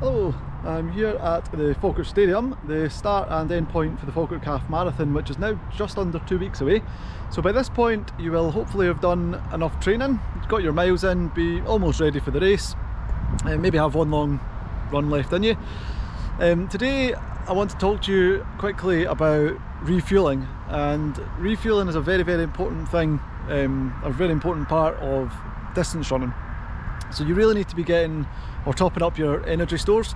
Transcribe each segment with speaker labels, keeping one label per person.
Speaker 1: Hello, I'm here at the Falkirk Stadium, the start and end point for the Falkirk Half Marathon, which is now just under 2 weeks away. So by this point you will hopefully have done enough training, got your miles in, be almost ready for the race, and maybe have one long run left in you. Today I want to talk to you quickly about refueling, and refueling is a very important thing, a very important part of distance running. So you really need to be getting or topping up your energy stores.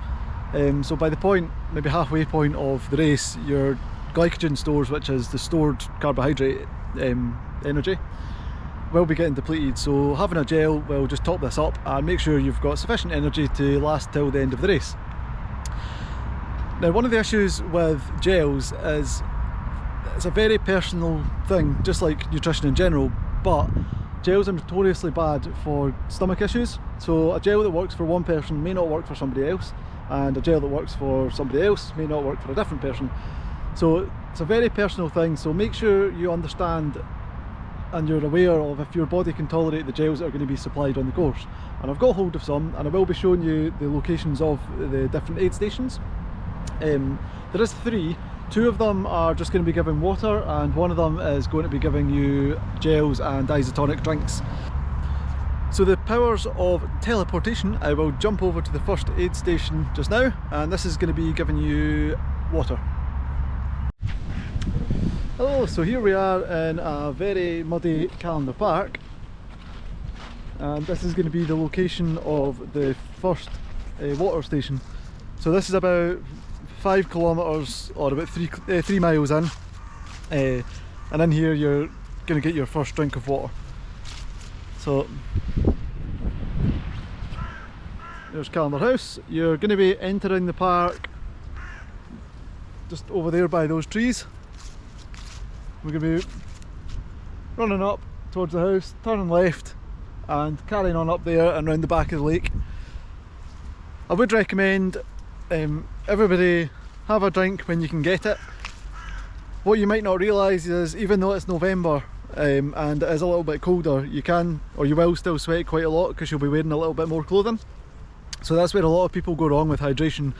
Speaker 1: So by the point, maybe halfway point of the race, your glycogen stores, which is the stored carbohydrate energy, will be getting depleted. So having a gel will just top this up and make sure you've got sufficient energy to last till the end of the race. Now, one of the issues with gels is it's a very personal thing, just like nutrition in general, but gels are notoriously bad for stomach issues. So a gel that works for one person may not work for somebody else, and a gel that works for somebody else may not work for a different person. So it's a very personal thing, so make sure you understand and you're aware of if your body can tolerate the gels that are going to be supplied on the course. And I've got hold of some, and I will be showing you the locations of the different aid stations. There is 3. 2 of them are just going to be giving water, and 1 of them is going to be giving you gels and isotonic drinks. So the powers of teleportation, I will jump over to the first aid station just now, and this is going to be giving you water. Hello, so here we are in a very muddy Calendar Park, and this is going to be the location of the first water station. So this is about 5 kilometres or about 3 miles in, and in here you're going to get your first drink of water. So there's Calendar House. You're going to be entering the park just over there by those trees. We're going to be running up towards the house, turning left and carrying on up there and round the back of the lake. I would recommend everybody have a drink when you can get it. What you might not realise is, even though it's November and it is a little bit colder, you can or you will still sweat quite a lot because you'll be wearing a little bit more clothing. So that's where a lot of people go wrong with hydration,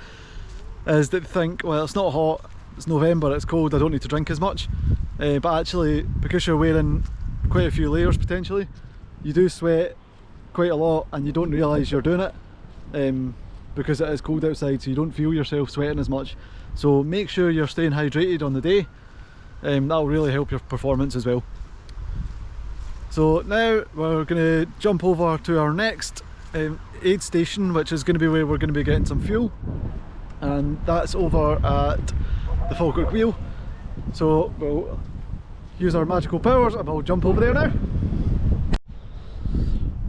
Speaker 1: is that they think, well, it's not hot, it's November, it's cold, I don't need to drink as much. But actually, because you're wearing quite a few layers potentially, you do sweat quite a lot and you don't realise you're doing it. Because it is cold outside, so you don't feel yourself sweating as much. So make sure you're staying hydrated on the day. That'll really help your performance as well. So now we're going to jump over to our next aid station, which is going to be where we're going to be getting some fuel, and that's over at the Falkirk Wheel. So we'll use our magical powers and we'll jump over there now.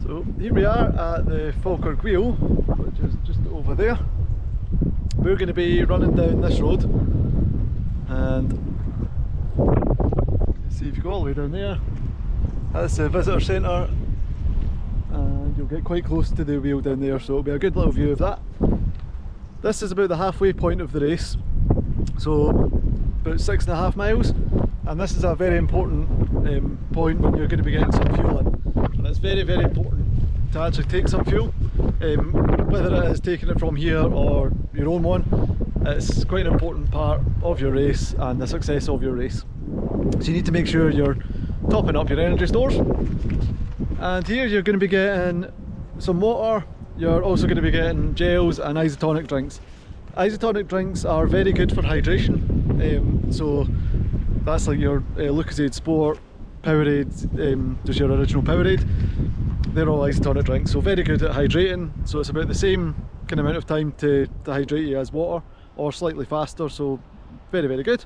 Speaker 1: So here we are at the Falkirk Wheel, which is just over there. We're going to be running down this road, and see if you go all the way down there. That's the visitor centre, and you'll get quite close to the wheel down there, so it'll be a good little view of that. This is about the halfway point of the race, so about 6.5 miles, and this is a very important point when you're going to be getting some fuel in. And it's very important to actually take some fuel, whether it is taking it from here or your own one. It's quite an important part of your race and the success of your race. So you need to make sure you're topping up your energy stores. And here you're going to be getting some water. You're also going to be getting gels and isotonic drinks. Isotonic drinks are very good for hydration, so that's like your Lucozade Sport, Powerade, just your original Powerade. They're all isotonic drinks, so very good at hydrating. So it's about the same kind of amount of time to hydrate you as water, or slightly faster, so very good.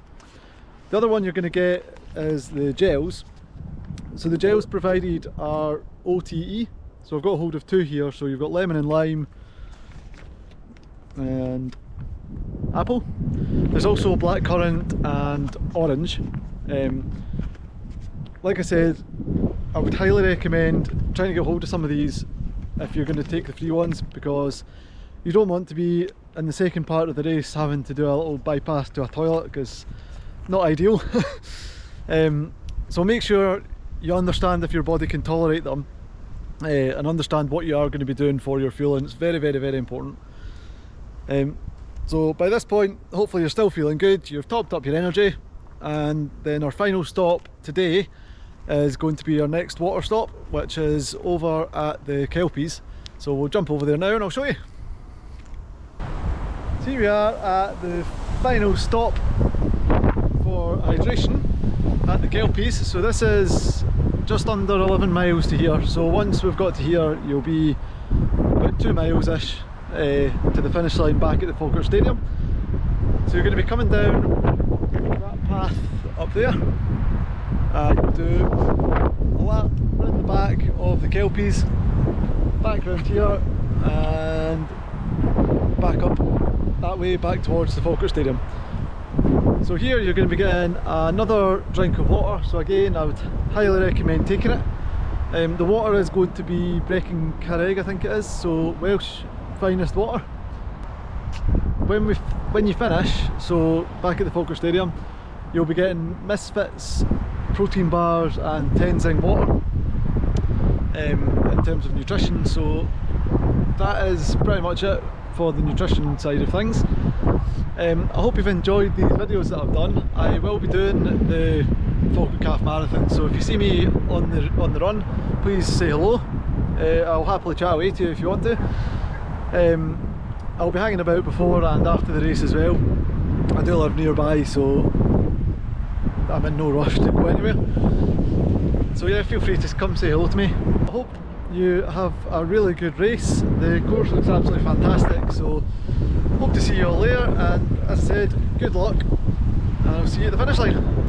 Speaker 1: The other one you're going to get is the gels. So the gels provided are OTE, so I've got a hold of 2 here. So you've got lemon and lime and apple. There's also blackcurrant and orange. Like I said, I would highly recommend trying to get hold of some of these if you're going to take the free ones, because you don't want to be in the second part of the race having to do a little bypass to a toilet, because not ideal. So make sure you understand if your body can tolerate them, and understand what you are going to be doing for your fueling. It's very important. So by this point, hopefully you're still feeling good, you've topped up your energy, and then our final stop today is going to be our next water stop, which is over at the Kelpies. So we'll jump over there now and I'll show you. So here we are at the final stop for hydration at the Kelpies. So this is just under 11 miles to here. So once we've got to here, you'll be about 2 miles-ish to the finish line back at the Falkirk Stadium. So you're going to be coming down that path up there. We'll do a lap round the back of the Kelpies, back round here and back up that way back towards the Falkirk Stadium. So here you're going to be getting another drink of water, so again I would highly recommend taking it. The water is going to be Brecon Carreg, I think it is, so Welsh finest water. When you finish, so back at the Falkirk Stadium, you'll be getting Misfits protein bars and Tenzing water in terms of nutrition. So that is pretty much it for the nutrition side of things. I hope you've enjoyed these videos that I've done. I will be doing the Falkirk Half Marathon, so if you see me on the run, please say hello. I'll happily chat away to you if you want to. I'll be hanging about before and after the race as well. I do live nearby, so I'm in no rush to go anywhere. So yeah, feel free to come say hello to me. I hope you have a really good race. The course looks absolutely fantastic, so hope to see you all there, and as I said, good luck and I'll see you at the finish line.